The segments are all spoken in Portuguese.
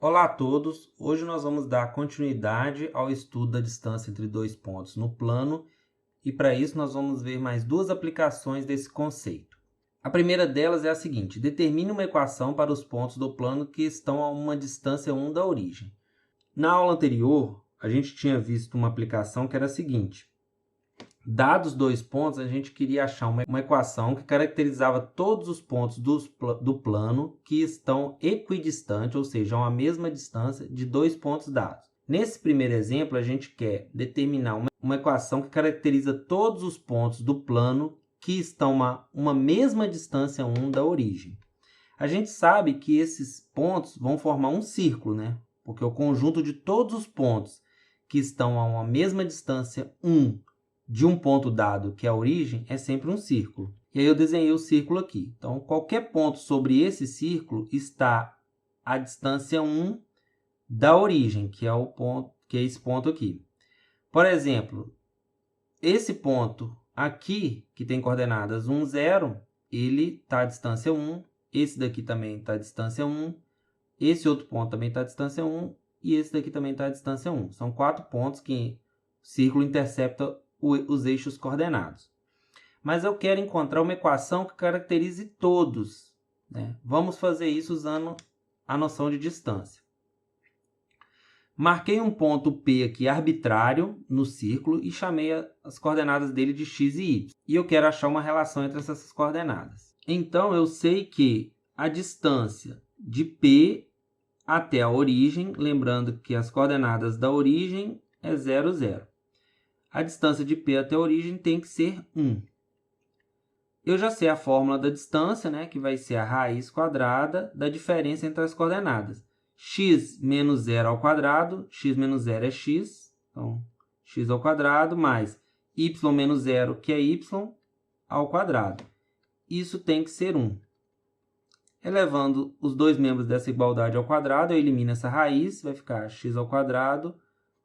Olá a todos! Hoje nós vamos dar continuidade ao estudo da distância entre dois pontos no plano e para isso nós vamos ver mais duas aplicações desse conceito. A primeira delas é a seguinte: determine uma equação para os pontos do plano que estão a uma distância 1 da origem. Na aula anterior, a gente tinha visto uma aplicação que era a seguinte: dados dois pontos, a gente queria achar uma equação que caracterizava todos os pontos do plano que estão equidistantes, ou seja, a uma mesma distância de dois pontos dados. Nesse primeiro exemplo, a gente quer determinar uma equação que caracteriza todos os pontos do plano que estão a uma mesma distância 1 da origem. A gente sabe que esses pontos vão formar um círculo, né? Porque o conjunto de todos os pontos que estão a uma mesma distância 1 de um ponto dado, que é a origem, é sempre um círculo. E aí eu desenhei o círculo aqui. Então, qualquer ponto sobre esse círculo está à distância 1 da origem, que é esse ponto aqui. Por exemplo, esse ponto aqui, que tem coordenadas 1, 0, ele está à distância 1. Esse daqui também está à distância 1. Esse outro ponto também está à distância 1. E esse daqui também está à distância 1. São 4 pontos que o círculo intercepta os eixos coordenados. Mas eu quero encontrar uma equação que caracterize todos, né? Vamos fazer isso usando a noção de distância. Marquei um ponto P aqui arbitrário no círculo e chamei as coordenadas dele de x e y. E eu quero achar uma relação entre essas coordenadas. Então, eu sei que a distância de P até a origem, lembrando que as coordenadas da origem é 0, 0. A distância de P até a origem tem que ser 1. Eu já sei a fórmula da distância, né, que vai ser a raiz quadrada da diferença entre as coordenadas. X menos 0 ao quadrado, x menos 0 é x, então x ao quadrado, mais y menos 0, que é y, ao quadrado. Isso tem que ser 1. Elevando os dois membros dessa igualdade ao quadrado, eu elimino essa raiz, vai ficar x ao quadrado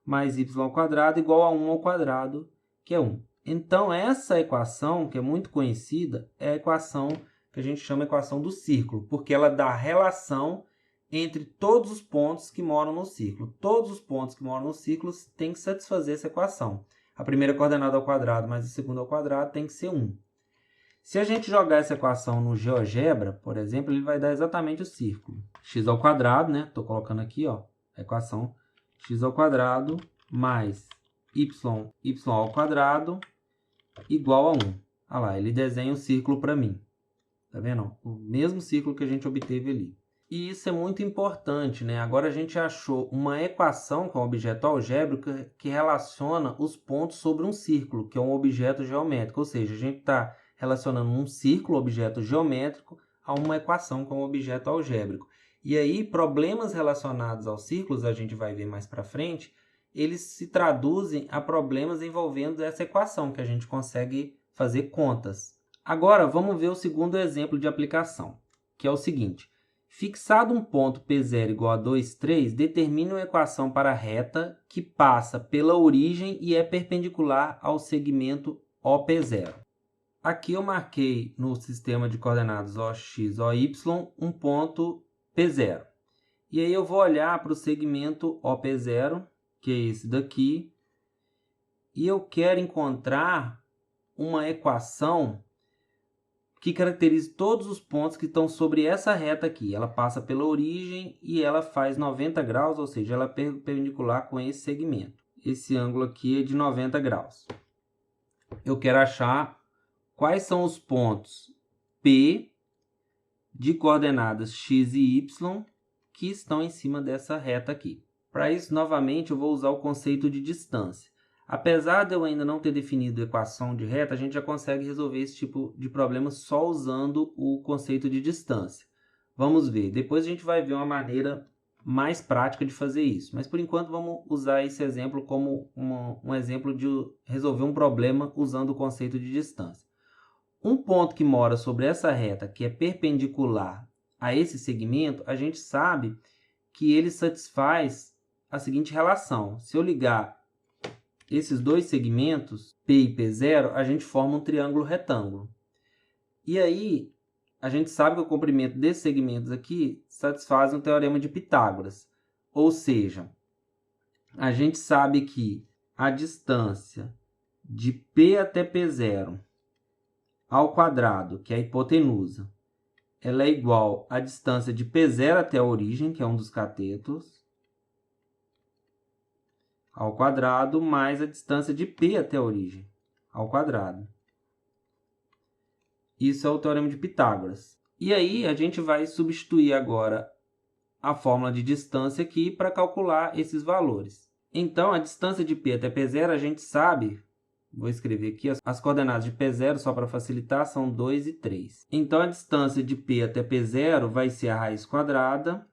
mais y ao quadrado igual a 1 ao quadrado, que é 1. Então, essa equação, que é muito conhecida, é a equação que a gente chama de equação do círculo, porque ela dá relação entre todos os pontos que moram no círculo. Todos os pontos que moram no círculo têm que satisfazer essa equação. A primeira coordenada ao quadrado mais a segunda ao quadrado tem que ser 1. Se a gente jogar essa equação no GeoGebra, por exemplo, ele vai dar exatamente o círculo. X ao quadrado, né? Estou colocando aqui, ó, a equação x ao quadrado mais y ao quadrado igual a 1. Olha lá, ele desenha um círculo para mim. Tá vendo? O mesmo círculo que a gente obteve ali. E isso é muito importante, né? Agora a gente achou uma equação com objeto algébrico que relaciona os pontos sobre um círculo, que é um objeto geométrico. Ou seja, a gente está relacionando um círculo, objeto geométrico, a uma equação com objeto algébrico. E aí, problemas relacionados aos círculos, a gente vai ver mais para frente, eles se traduzem a problemas envolvendo essa equação, que a gente consegue fazer contas. Agora, vamos ver o segundo exemplo de aplicação, que é o seguinte. Fixado um ponto P0 igual a 2, 3, determine uma equação para a reta que passa pela origem e é perpendicular ao segmento OP0. Aqui eu marquei no sistema de coordenadas OX, OY, um ponto P0. E aí eu vou olhar para o segmento OP0, que é esse daqui, e eu quero encontrar uma equação que caracterize todos os pontos que estão sobre essa reta aqui. Ela passa pela origem e ela faz 90 graus, ou seja, ela é perpendicular com esse segmento. Esse ângulo aqui é de 90 graus. Eu quero achar quais são os pontos P de coordenadas x e y que estão em cima dessa reta aqui. Para isso, novamente, eu vou usar o conceito de distância. Apesar de eu ainda não ter definido a equação de reta, a gente já consegue resolver esse tipo de problema só usando o conceito de distância. Vamos ver. Depois a gente vai ver uma maneira mais prática de fazer isso. Mas, por enquanto, vamos usar esse exemplo como um exemplo de resolver um problema usando o conceito de distância. Um ponto que mora sobre essa reta, que é perpendicular a esse segmento, a gente sabe que ele satisfaz a seguinte relação. Se eu ligar esses dois segmentos, P e P0, a gente forma um triângulo retângulo. E aí, a gente sabe que o comprimento desses segmentos aqui satisfaz um teorema de Pitágoras. Ou seja, a gente sabe que a distância de P até P0 ao quadrado, que é a hipotenusa, ela é igual à distância de P0 até a origem, que é um dos catetos, ao quadrado, mais a distância de P até a origem, ao quadrado. Isso é o teorema de Pitágoras. E aí a gente vai substituir agora a fórmula de distância aqui para calcular esses valores. Então, a distância de P até P0, a gente sabe, vou escrever aqui, as coordenadas de P0, só para facilitar, são 2 e 3. Então, a distância de P até P0 vai ser a raiz quadrada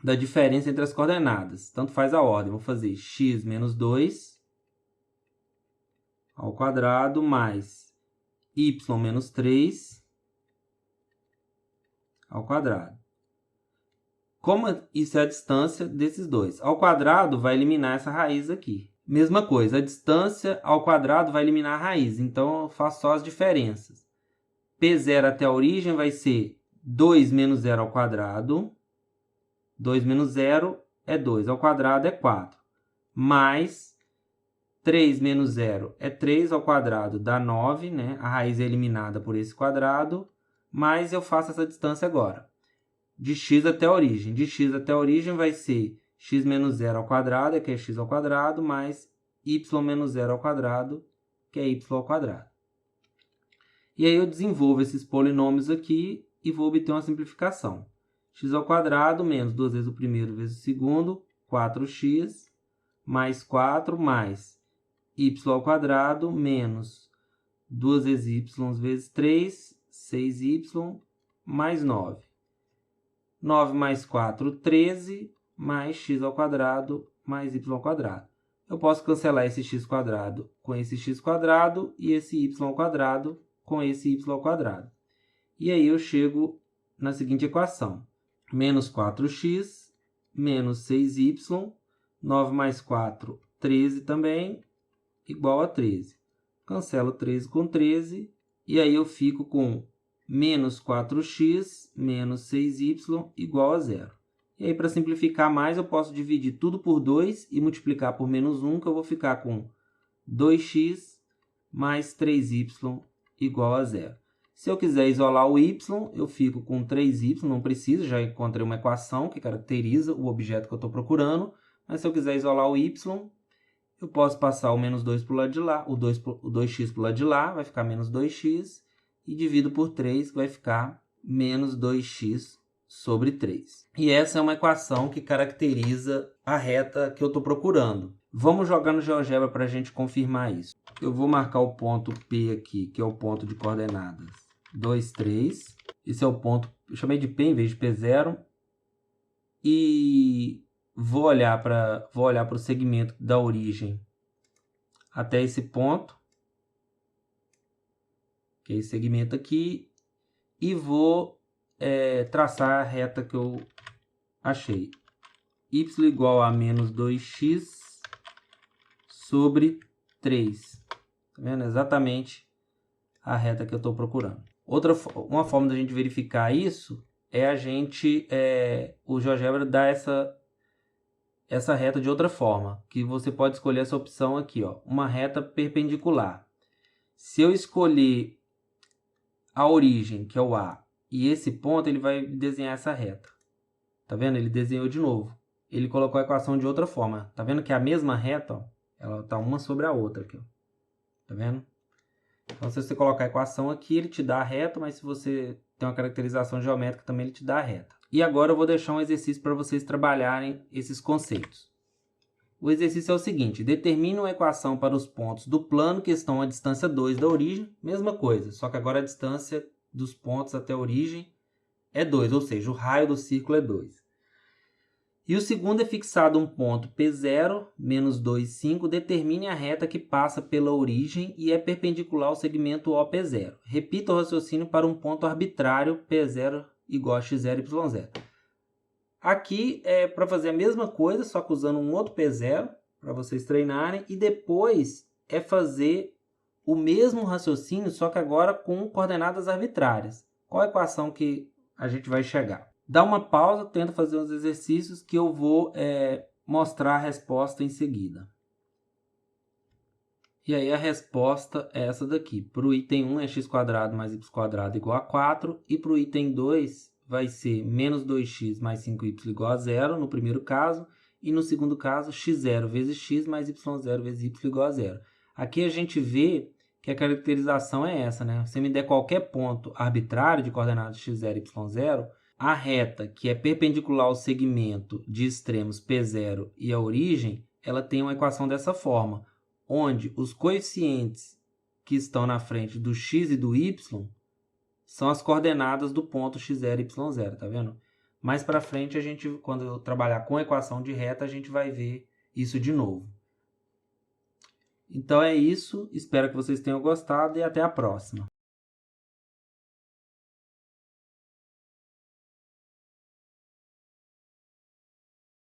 da diferença entre as coordenadas. Tanto faz a ordem. Vou fazer x menos 2 ao quadrado mais y menos 3 ao quadrado. Como isso é a distância desses dois? Ao quadrado vai eliminar essa raiz aqui. Mesma coisa, a distância ao quadrado vai eliminar a raiz. Então, eu faço só as diferenças. P0 até a origem vai ser 2 menos 0 ao quadrado. 2 menos 0 é 2, ao quadrado é 4. Mais 3 menos 0 é 3 ao quadrado, dá 9, né? A raiz é eliminada por esse quadrado. Mas eu faço essa distância agora. De x até a origem. De x até a origem vai ser x menos 0 ao quadrado, que é x ao quadrado, mais y menos 0 ao quadrado, que é y ao quadrado. E aí eu desenvolvo esses polinômios aqui e vou obter uma simplificação. X ao quadrado menos 2 vezes o primeiro vezes o segundo, 4x, mais 4, mais y ao quadrado, menos 2 vezes y vezes 3, 6y, mais 9. 9 mais 4, 13, mais x ao quadrado, mais y ao quadrado. Eu posso cancelar esse x quadrado com esse x quadrado e esse y ao quadrado com esse y ao quadrado. E aí eu chego na seguinte equação. Menos 4x, menos 6y, 9 mais 4, 13 também, igual a 13. Cancelo 13 com 13, e aí eu fico com menos 4x menos 6y igual a 0. E aí, para simplificar mais, eu posso dividir tudo por 2 e multiplicar por menos 1, que eu vou ficar com 2x mais 3y igual a 0. Se eu quiser isolar o y, eu fico com 3y, não precisa, já encontrei uma equação que caracteriza o objeto que eu estou procurando. Mas se eu quiser isolar o y, eu posso passar o menos 2 para o lado de lá, o 2x para o lado de lá, vai ficar menos 2x. E divido por 3, que vai ficar menos 2x sobre 3. E essa é uma equação que caracteriza a reta que eu estou procurando. Vamos jogar no GeoGebra para a gente confirmar isso. Eu vou marcar o ponto P aqui, que é o ponto de coordenadas 2, 3. Esse é o ponto, eu chamei de P em vez de P0. E vou olhar para o segmento da origem até esse ponto, que é esse segmento aqui, e vou traçar a reta que eu achei. Y igual a menos 2x sobre 3. Tá vendo? Exatamente a reta que eu estou procurando. Uma forma da gente verificar isso é o GeoGebra dar essa reta de outra forma, que você pode escolher essa opção aqui, ó, uma reta perpendicular. Se eu escolher a origem, que é o A, e esse ponto, ele vai desenhar essa reta. Tá vendo? Ele desenhou de novo. Ele colocou a equação de outra forma. Tá vendo que é a mesma reta, ó, ela tá uma sobre a outra aqui, ó. Tá vendo? Então, se você colocar a equação aqui, ele te dá a reta, mas se você tem uma caracterização geométrica, também ele te dá a reta. E agora eu vou deixar um exercício para vocês trabalharem esses conceitos. O exercício é o seguinte: determine uma equação para os pontos do plano que estão à distância 2 da origem. Mesma coisa, só que agora a distância dos pontos até a origem é 2, ou seja, o raio do círculo é 2. E o segundo é fixado um ponto P0, menos 2, 5. Determine a reta que passa pela origem e é perpendicular ao segmento OP0. Repita o raciocínio para um ponto arbitrário P0 igual a x0, y0. Aqui é para fazer a mesma coisa, só que usando um outro P0, para vocês treinarem. E depois é fazer o mesmo raciocínio, só que agora com coordenadas arbitrárias. Qual a equação que a gente vai chegar? Dá uma pausa, tenta fazer os exercícios que eu vou mostrar a resposta em seguida. E aí a resposta é essa daqui. Para o item 1 é x² mais y² igual a 4. E para o item 2 vai ser menos 2x mais 5y igual a 0 no primeiro caso. E no segundo caso, x0 vezes x mais y0 vezes y igual a 0. Aqui a gente vê que a caracterização é essa, né? Se me der qualquer ponto arbitrário de coordenadas x0 e y0, a reta que é perpendicular ao segmento de extremos P0 e a origem, ela tem uma equação dessa forma, onde os coeficientes que estão na frente do x e do y são as coordenadas do ponto x0 e y0, tá vendo? Mais para frente, quando eu trabalhar com a equação de reta, a gente vai ver isso de novo. Então é isso, espero que vocês tenham gostado e até a próxima.